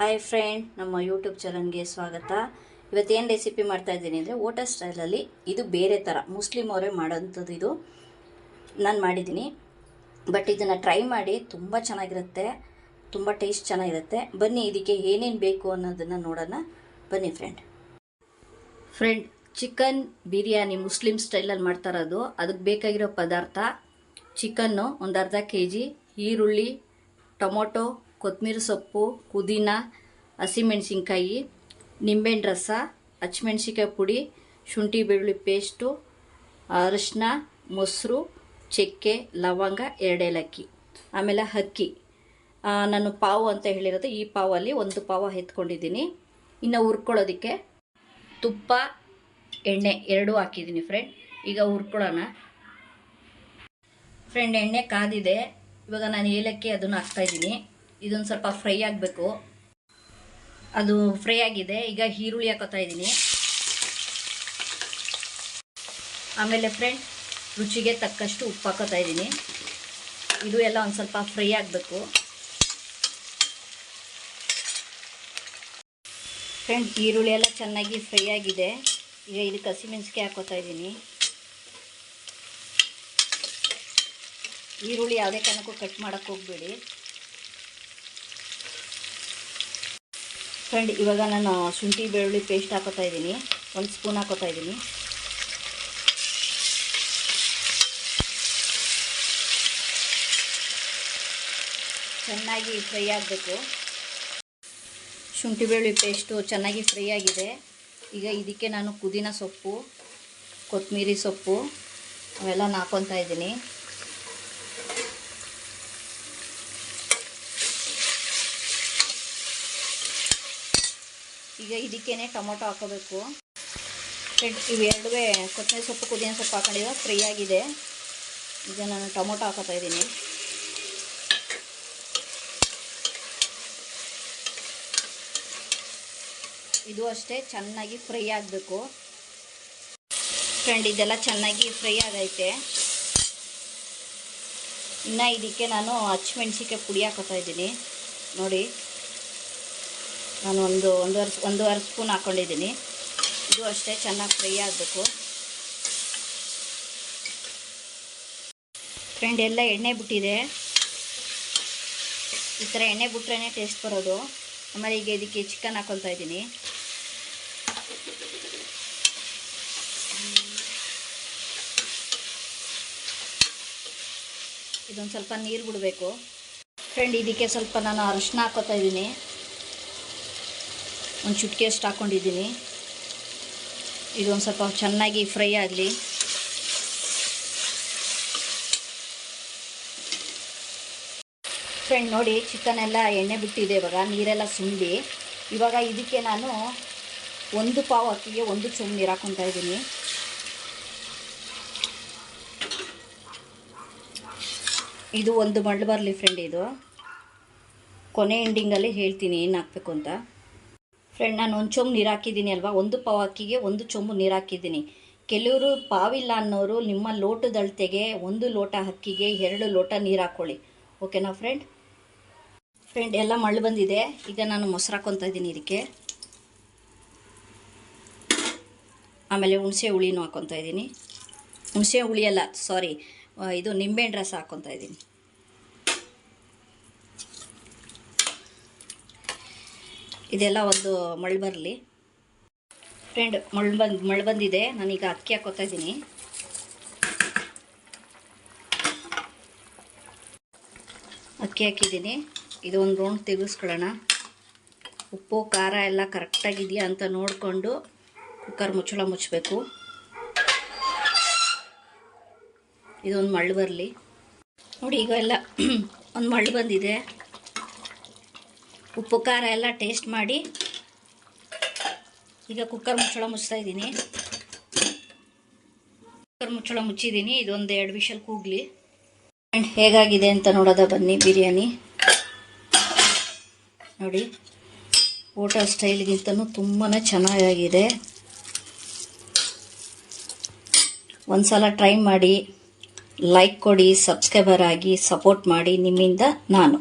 Hi friend, ನಮ್ಮ YouTube ಚಾನಲ್ಗೆ ಸ್ವಾಗತ. ಇವತ್ತೇನು ರೆಸಿಪಿ ಮಾಡ್ತಾ ಇದ್ದೀನಿ ಅಂದರೆ ಹೋಟೆಲ್ ಸ್ಟೈಲಲ್ಲಿ ಇದು ಬೇರೆ ಥರ ಮುಸ್ಲಿಮ್ ಅವರೇ ಮಾಡೋಂಥದ್ದು. ಇದು ನಾನು ಮಾಡಿದ್ದೀನಿ, ಬಟ್ ಇದನ್ನು ಟ್ರೈ ಮಾಡಿ ತುಂಬ ಚೆನ್ನಾಗಿರುತ್ತೆ, ತುಂಬ ಟೇಸ್ಟ್ ಚೆನ್ನಾಗಿರುತ್ತೆ. ಬನ್ನಿ ಇದಕ್ಕೆ ಏನೇನು ಬೇಕು ಅನ್ನೋದನ್ನು ನೋಡೋಣ. ಬನ್ನಿ ಫ್ರೆಂಡ್ ಚಿಕನ್ ಬಿರಿಯಾನಿ ಮುಸ್ಲಿಮ್ ಸ್ಟೈಲಲ್ಲಿ ಮಾಡ್ತಾ ಇರೋದು. ಅದಕ್ಕೆ ಬೇಕಾಗಿರೋ ಪದಾರ್ಥ: ಚಿಕನ್ನು ಒಂದು ಅರ್ಧ kg, ಈರುಳ್ಳಿ, ಟೊಮೊಟೊ, ಕೊತ್ತಂಬರಿ ಸೊಪ್ಪು, ಪುದೀನ, ಹಸಿಮೆಣಸಿನ್ಕಾಯಿ, ನಿಂಬೆಹಣ್ಣು ರಸ, ಹಸಿಮೆಣಸಿನ್ಕಾಯಿ ಪುಡಿ, ಶುಂಠಿ ಬೆಳ್ಳುಳ್ಳಿ ಪೇಸ್ಟು, ಅರಿಶಿನ, ಮೊಸರು, ಚಕ್ಕೆ, ಲವಂಗ, 2 ಏಲಕ್ಕಿ, ಆಮೇಲೆ ಅಕ್ಕಿ. ನಾನು ಪಾವು ಅಂತ ಹೇಳಿರೋದು, ಈ ಪಾವಲ್ಲಿ ಒಂದು ಪಾವ ಎತ್ಕೊಂಡಿದ್ದೀನಿ. ಇನ್ನು ಹುರ್ಕೊಳ್ಳೋದಕ್ಕೆ ತುಪ್ಪ, ಎಣ್ಣೆ 2 ಹಾಕಿದ್ದೀನಿ ಫ್ರೆಂಡ್. ಈಗ ಹುರ್ಕೊಳ್ಳೋಣ. ಫ್ರೆಂಡ್ ಎಣ್ಣೆ ಕಾದಿದೆ. ಇವಾಗ ನಾನು ಏಲಕ್ಕಿ ಅದನ್ನು ಹಾಕ್ತಾಯಿದ್ದೀನಿ. ಇದೊಂದು ಸ್ವಲ್ಪ ಫ್ರೈ ಆಗಬೇಕು. ಅದು ಫ್ರೈ ಆಗಿದೆ. ಈಗ ಈರುಳ್ಳಿ ಹಾಕೋತಾ ಇದ್ದೀನಿ. ಆಮೇಲೆ ಫ್ರೆಂಡ್ ರುಚಿಗೆ ತಕ್ಕಷ್ಟು ಉಪ್ಪು ಹಾಕೋತಾ ಇದ್ದೀನಿ. ಇದು ಎಲ್ಲ ಒಂದು ಸ್ವಲ್ಪ ಫ್ರೈ ಆಗಬೇಕು. ಫ್ರೆಂಡ್ ಈರುಳ್ಳಿ ಎಲ್ಲ ಚೆನ್ನಾಗಿ ಫ್ರೈ ಆಗಿದೆ. ಈಗ ಇದಕ್ಕೆ ಹಸಿಮೆಣಸಿನ್ಕಾಯಿ ಹಾಕೋತಾ ಇದ್ದೀನಿ. ಈರುಳ್ಳಿ ಯಾವುದೇ ಕಾರಣಕ್ಕೂ ಕಟ್ ಮಾಡೋಕ್ಕೆ ಹೋಗಬೇಡಿ ಫ್ರೆಂಡ್. ಇವಾಗ ನಾನು ಶುಂಠಿ ಬೆಳ್ಳುಳ್ಳಿ ಪೇಸ್ಟ್ ಹಾಕೋತಾ ಇದ್ದೀನಿ. 1 ಸ್ಪೂನ್ ಹಾಕೋತಾ ಇದ್ದೀನಿ. ಚೆನ್ನಾಗಿ ಫ್ರೈ ಆಗಬೇಕು. ಶುಂಠಿ ಬೆಳ್ಳುಳ್ಳಿ ಪೇಸ್ಟು ಚೆನ್ನಾಗಿ ಫ್ರೈ ಆಗಿದೆ. ಈಗ ಇದಕ್ಕೆ ನಾನು ಪುದೀನ ಸೊಪ್ಪು, ಕೊತ್ತಂಬರಿ ಸೊಪ್ಪು ಅವೆಲ್ಲ ಹಾಕ್ಕೊತಾ ಇದ್ದೀನಿ. ಈಗ ಇದಕ್ಕೇನೆ ಟೊಮೊಟೊ ಹಾಕೋಬೇಕು. ಇವೆರಡುವೇ ಕೊತ್ತಂಬರಿ ಸೊಪ್ಪು, ಪುದೀನ ಸೊಪ್ಪು ಹಾಕೊಂಡಿರೋ ಫ್ರೈ ಆಗಿದೆ. ಈಗ ನಾನು ಟೊಮೊಟೊ ಹಾಕೋತಾ ಇದ್ದೀನಿ. ಇದು ಅಷ್ಟೇ ಚೆನ್ನಾಗಿ ಫ್ರೈ ಆಗಬೇಕು ಫ್ರೆಂಡ್. ಇದೆಲ್ಲ ಚೆನ್ನಾಗಿ ಫ್ರೈ ಆಗೈತೆ. ಇನ್ನು ಇದಕ್ಕೆ ನಾನು ಹಸಿಮೆಣಸಿನ್ಕಾಯಿ ಪುಡಿ ಹಾಕೋತಾ ಇದ್ದೀನಿ. ನೋಡಿ, ನಾನು ಒಂದೂವರೆ ಸ್ಪೂನ್ ಹಾಕ್ಕೊಂಡಿದ್ದೀನಿ. ಇದು ಅಷ್ಟೇ ಚೆನ್ನಾಗಿ ಫ್ರೈ ಆಗಬೇಕು ಫ್ರೆಂಡ್. ಎಲ್ಲ ಎಣ್ಣೆ ಬಿಟ್ಟಿದೆ. ಈ ಥರ ಎಣ್ಣೆ ಬಿಟ್ರೇ ಟೇಸ್ಟ್ ಬರೋದು. ಆಮೇಲೆ ಈಗ ಇದಕ್ಕೆ ಚಿಕನ್ ಹಾಕ್ಕೊತಾ ಇದ್ದೀನಿ. ಇದೊಂದು ಸ್ವಲ್ಪ ನೀರು ಬಿಡಬೇಕು ಫ್ರೆಂಡ್. ಇದಕ್ಕೆ ಸ್ವಲ್ಪ ನಾನು ಅರಿಶಿನ ಹಾಕ್ಕೊತಾ ಇದ್ದೀನಿ. ಒಂದು ಚುಟ್ಕಿಯಷ್ಟು ಹಾಕ್ಕೊಂಡಿದ್ದೀನಿ. ಇದೊಂದು ಸ್ವಲ್ಪ ಚೆನ್ನಾಗಿ ಫ್ರೈ ಆಗಲಿ. ಫ್ರೆಂಡ್ ನೋಡಿ, ಚಿಕನ್ ಎಲ್ಲ ಎಣ್ಣೆ ಬಿಟ್ಟಿದೆ. ಇವಾಗ ನೀರೆಲ್ಲ ಸುಂಡಿ. ಇವಾಗ ಇದಕ್ಕೆ ನಾನು 1 ಪಾವ್ ಅಕ್ಕಿಗೆ 1 ಚೊಂಬು ನೀರು ಹಾಕ್ಕೊತಾ ಇದ್ದೀನಿ. ಇದು ಒಂದು ಮಳ್ಳು ಬರಲಿ ಫ್ರೆಂಡ್. ಇದು ಕೊನೆ ಎಂಡಿಂಗಲ್ಲಿ ಹೇಳ್ತೀನಿ ಏನು ಹಾಕಬೇಕು ಅಂತ. ಫ್ರೆಂಡ್ ನಾನು 1 ಚೊಂಬು ನೀರು ಹಾಕಿದ್ದೀನಿ ಅಲ್ವಾ. 1 ಪಾವ್ ಅಕ್ಕಿಗೆ 1 ಚೊಂಬು ನೀರು ಹಾಕಿದ್ದೀನಿ. ಕೆಲವರು ಪಾವಿಲ್ಲ ಅನ್ನೋರು ನಿಮ್ಮ ಲೋಟದ ಅಳತೆಗೆ 1 ಲೋಟ ಅಕ್ಕಿಗೆ 2 ಲೋಟ ನೀರು ಹಾಕ್ಕೊಳ್ಳಿ. ಓಕೆನಾ ಫ್ರೆಂಡ್? ಎಲ್ಲ ಮಳ್ಳು ಬಂದಿದೆ. ಈಗ ನಾನು ಮೊಸರು ಹಾಕ್ಕೊತಾ ಇದ್ದೀನಿ ಇದಕ್ಕೆ. ಆಮೇಲೆ ಹುಣಸೆ ಹುಳಿನೂ ಹಾಕ್ಕೊತಾ ಇದ್ದೀನಿ. ಹುಣಸೆ ಹುಳಿ ಅಲ್ಲ, ಸಾರಿ, ಇದು ನಿಂಬೆಹಣ್ಣು ರಸ ಹಾಕ್ಕೊತಾ ಇದ್ದೀನಿ. ಇದೆಲ್ಲ ಒಂದು ಮಳ್ಳು ಬರಲಿ ಫ್ರೆಂಡ್. ಮಳ್ಳು ಬಂದಿದೆ. ನಾನೀಗ ಅಕ್ಕಿ ಹಾಕ್ಕೊತಾ ಇದ್ದೀನಿ. ಅಕ್ಕಿ ಹಾಕಿದ್ದೀನಿ. ಇದು ಒಂದು ರೌಂಡ್ ತೆಗೆಸ್ಕೊಳ್ಳೋಣ. ಉಪ್ಪು ಖಾರ ಎಲ್ಲ ಕರೆಕ್ಟಾಗಿದೆಯಾ ಅಂತ ನೋಡಿಕೊಂಡು ಕುಕ್ಕರ್ ಮುಚ್ಚಳ ಮುಚ್ಚಬೇಕು. ಇದೊಂದು ಮಳ್ಳು ಬರಲಿ ನೋಡಿ. ಈಗ ಎಲ್ಲ ಒಂದು ಮಳ್ಳು ಬಂದಿದೆ. ಉಪ್ಪು ಖಾರ ಎಲ್ಲ ಟೇಸ್ಟ್ ಮಾಡಿ ಈಗ ಕುಕ್ಕರ್ ಮುಚ್ಚಳ ಮುಚ್ತಾ ಇದ್ದೀನಿ. ಕುಕ್ಕರ್ ಮುಚ್ಚಳ ಮುಚ್ಚಿದ್ದೀನಿ. ಇದೊಂದು 2 ವಿಷಲ್ ಕೂಗಲಿ. ಆ್ಯಂಡ್ ಹೇಗಾಗಿದೆ ಅಂತ ನೋಡೋದ ಬನ್ನಿ. ಬಿರಿಯಾನಿ ನೋಡಿ, ಹೋಟೆಲ್ ಸ್ಟೈಲ್ಗಿಂತನೂ ತುಂಬಾ ಚೆನ್ನಾಗಿದೆ. ಒಂದು ಸಲ ಟ್ರೈ ಮಾಡಿ, ಲೈಕ್ ಕೊಡಿ, ಸಬ್ಸ್ಕ್ರೈಬರ್ ಆಗಿ ಸಪೋರ್ಟ್ ಮಾಡಿ. ನಿಮ್ಮಿಂದ ನಾನು.